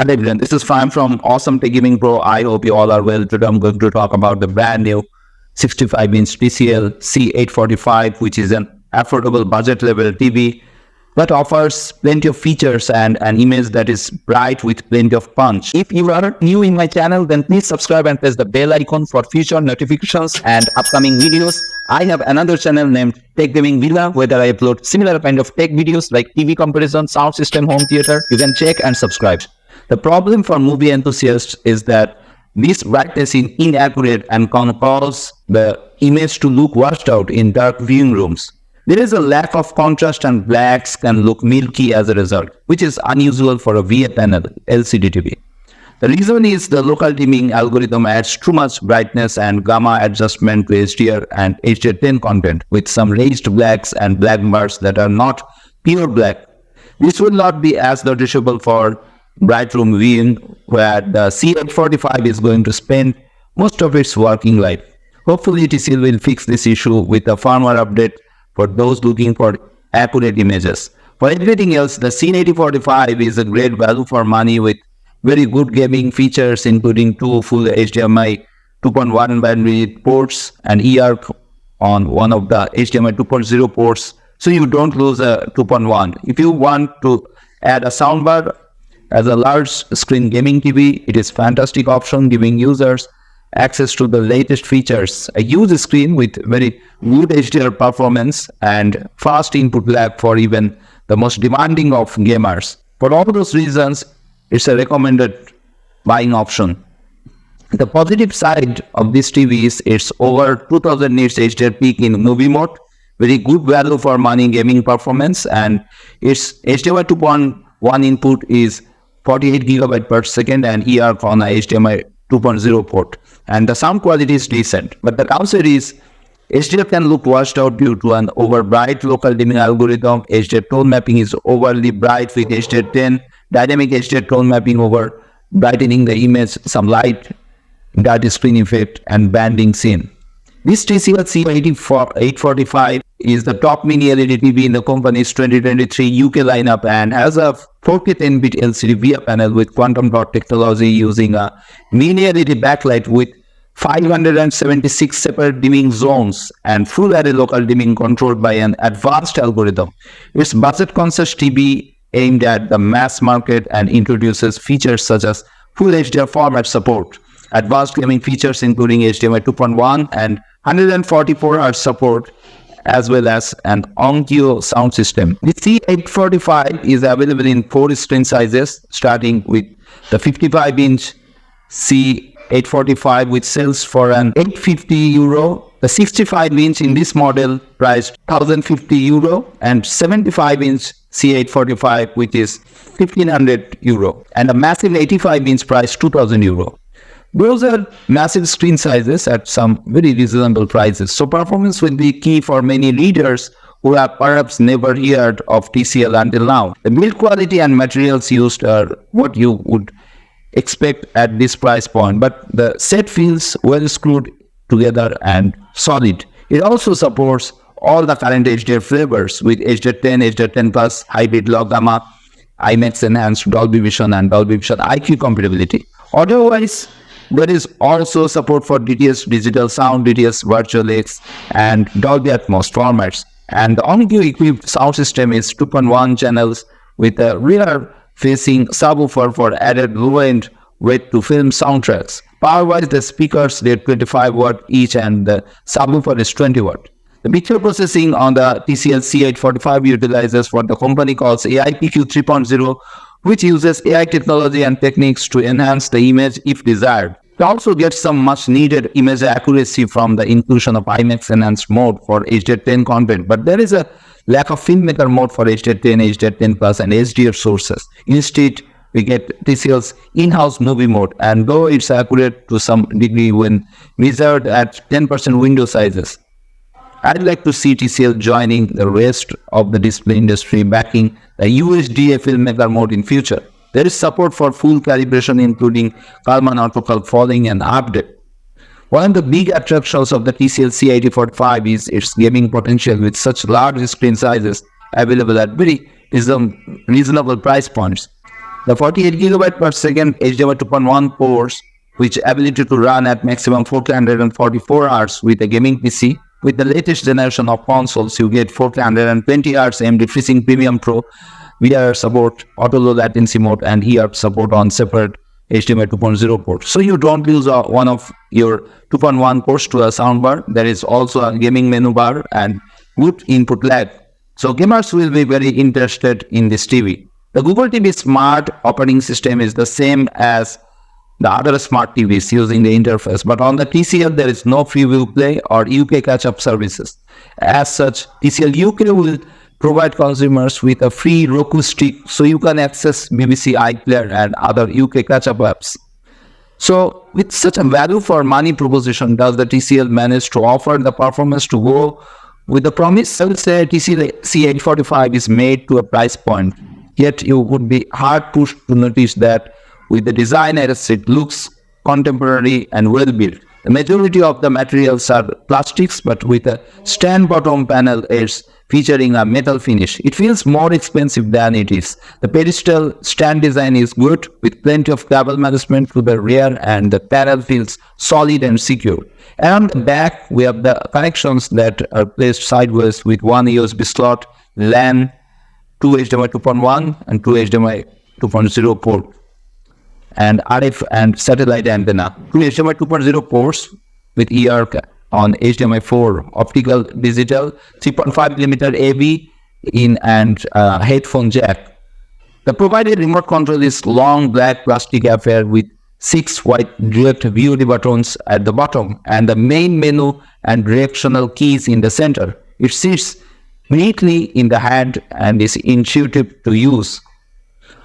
Hello everyone, this is Fran from Awesome Tech Gaming Pro. I hope you all are well. Today I'm going to talk about the brand new 65-inch TCL C845, which is an affordable budget level TV that offers plenty of features and an image that is bright with plenty of punch. If you are new in my channel, then please subscribe and press the bell icon for future notifications and upcoming videos. I have another channel named Tech Gaming Villa, where I upload similar kind of tech videos like TV comparison, sound system, home theater. You can check and subscribe. The problem for movie enthusiasts is that this brightness is inaccurate and can cause the image to look washed out in dark viewing rooms. There is a lack of contrast and blacks can look milky as a result, which is unusual for a VA panel LCD TV. The reason is the local dimming algorithm adds too much brightness and gamma adjustment to HDR and HDR10 content with some raised blacks and black bars that are not pure black. This will not be as noticeable for bright room viewing, where the C845 is going to spend most of its working life. Hopefully TCL will fix this issue with a firmware update for those looking for accurate images. For everything else, the C845 is a great value for money with very good gaming features, including two full HDMI 2.1 bandwidth ports and eARC on one of the HDMI 2.0 ports, so you don't lose a 2.1. If you want to add a soundbar as a large screen gaming TV, it is a fantastic option, giving users access to the latest features, a huge screen with very good HDR performance and fast input lag for even the most demanding of gamers. For all those reasons, it's a recommended buying option. The positive side of this TV is its over 2000 nits HDR peak in movie mode, very good value for money gaming performance, and its HDMI 2.1 input is 48 GB per second and eARC on a HDMI 2.0 port, and the sound quality is decent. But the downside is HDR can look washed out due to an over bright local dimming algorithm. HDR tone mapping is overly bright with HDR10, dynamic HDR tone mapping over brightening the image, some light, dirty screen effect, and banding scene. This TCL C845 is the top mini LED TV in the company's 2023 UK lineup and has a 4K 10-bit LCD VIA panel with quantum dot technology using a mini LED backlight with 576 separate dimming zones and full array local dimming controlled by an advanced algorithm. It's budget-conscious TV aimed at the mass market and introduces features such as full HDR format support, advanced gaming features including HDMI 2.1 and 144Hz support, as well as an Onkyo sound system. The C845 is available in 4 screen sizes, starting with the 55-inch C845, which sells for an €850. The 65-inch in this model priced €1,050, and 75-inch C845, which is €1,500, and a massive 85-inch price €2,000. Those are massive screen sizes at some very reasonable prices. So performance will be key for many readers who have perhaps never heard of TCL until now. The build quality and materials used are what you would expect at this price point, but the set feels well screwed together and solid. It also supports all the current HDR flavors with HDR10, HDR10 Plus, hybrid low gamma, IMAX enhanced, Dolby Vision, and Dolby Vision IQ compatibility. Audio-wise, there is also support for DTS digital sound, DTS virtual X, and Dolby Atmos formats. And the Onkyo equipped sound system is 2.1 channels with a rear-facing subwoofer for added low-end weight to film soundtracks. Power-wise, the speakers are 25 watt each and the subwoofer is 20 watt. The picture processing on the TCL C845 utilizes what the company calls AIPQ 3.0, which uses AI technology and techniques to enhance the image if desired. It also gets some much needed image accuracy from the inclusion of IMAX enhanced mode for HDR10 content, but there is a lack of filmmaker mode for HDR10, HDR10 Plus, and HDR sources. Instead, we get TCL's in-house movie mode, and though it's accurate to some degree when measured at 10% window sizes, I'd like to see TCL joining the rest of the display industry backing the USDA filmmaker mode in future. There is support for full calibration, including Kalman autocal falling and update. One of the big attractions of the TCL C845 is its gaming potential with such large screen sizes available at very reasonable price points. The 48 GB per second HDMI 2.1 ports, which ability to run at maximum 444 hours with a gaming PC. With the latest generation of consoles, you get 420 hours AMD FreeSync Premium Pro, VR support, auto low latency mode, and here support on separate HDMI 2.0 port. So you don't lose one of your 2.1 ports to a soundbar. There is also a gaming menu bar and good input lag. So gamers will be very interested in this TV. The Google TV Smart operating system is the same as the other smart TVs using the interface, but on the TCL there is no Freeview Play or UK catch-up services. As such, TCL UK will provide consumers with a free Roku stick so you can access BBC iPlayer and other UK catch-up apps. So with such a value for money proposition, does the TCL manage to offer the performance to go with the promise? I would say TCL C845 is made to a price point, yet you would be hard pushed to notice that with the design as it looks contemporary and well built. The majority of the materials are plastics, but with a stand bottom panel edge featuring a metal finish. It feels more expensive than it is. The pedestal stand design is good with plenty of cable management to the rear, and the panel feels solid and secure. Around the back, we have the connections that are placed sideways with one USB slot, LAN, two HDMI 2.1 and two HDMI 2.0 port, and RF and satellite antenna. Two HDMI 2.0 ports with ER on HDMI 4, optical digital, 3.5mm AV in, and headphone jack. The provided remote control is long black plastic affair with 6 white direct VOD buttons at the bottom and the main menu and directional keys in the center. It sits neatly in the hand and is intuitive to use.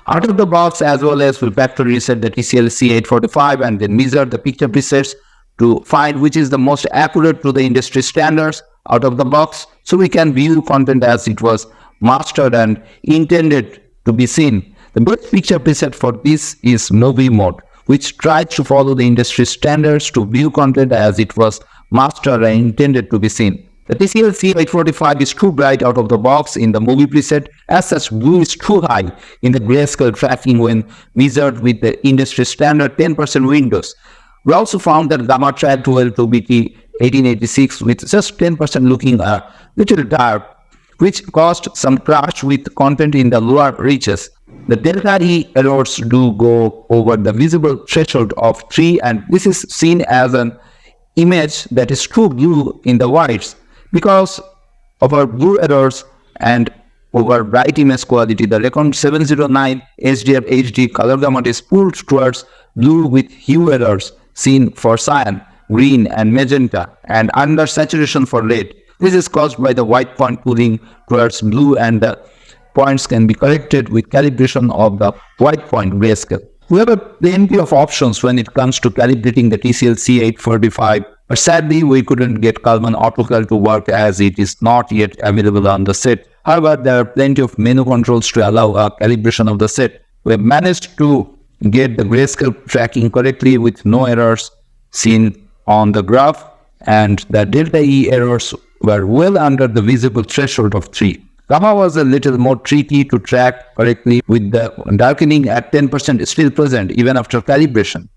Out of the box, as well as will factory reset the TCL C845 and then measure the picture presets to find which is the most accurate to the industry standards out of the box, so we can view content as it was mastered and intended to be seen. The best picture preset for this is Movie Mode, which tries to follow the industry standards to view content as it was mastered and intended to be seen. The TCL C845 is too bright out of the box in the movie preset. As such, blue is too high in the grayscale tracking when measured with the industry standard 10% windows. We also found that Gamma Track 12 to BT 1886 with just 10% looking a little dark, which caused some crash with content in the lower reaches. The delta E errors do go over the visible threshold of 3, and this is seen as an image that is too blue in the whites. Because of our blue errors and over bright image quality, the Recon 709 HDR HD color gamut is pulled towards blue with hue errors seen for cyan, green and magenta, and under saturation for red. This is caused by the white point pulling towards blue, and the points can be corrected with calibration of the white point grayscale. We have plenty of options when it comes to calibrating the TCL C845, but sadly we couldn't get COMMENT AutoCal to work as it is not yet available on the set. However, there are plenty of menu controls to allow a calibration of the set. We have managed to get the grayscale tracking correctly with no errors seen on the graph, and the delta E errors were well under the visible threshold of 3. Gamma was a little more tricky to track correctly with the darkening at 10% still present even after calibration.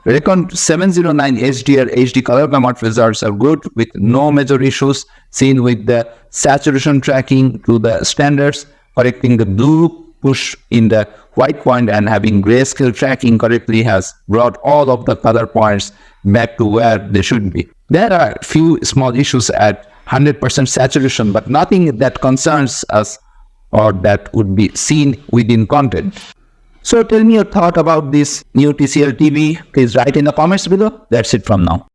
Recon 709 HDR HD color gamut results are good with no major issues seen with the saturation tracking to the standards, correcting the blue push in the white point, and having grayscale tracking correctly has brought all of the color points back to where they should be. There are few small issues at 100% saturation, but nothing that concerns us or that would be seen within content. So tell me your thought about this new TCL TV. Please write in the comments below. That's it from now.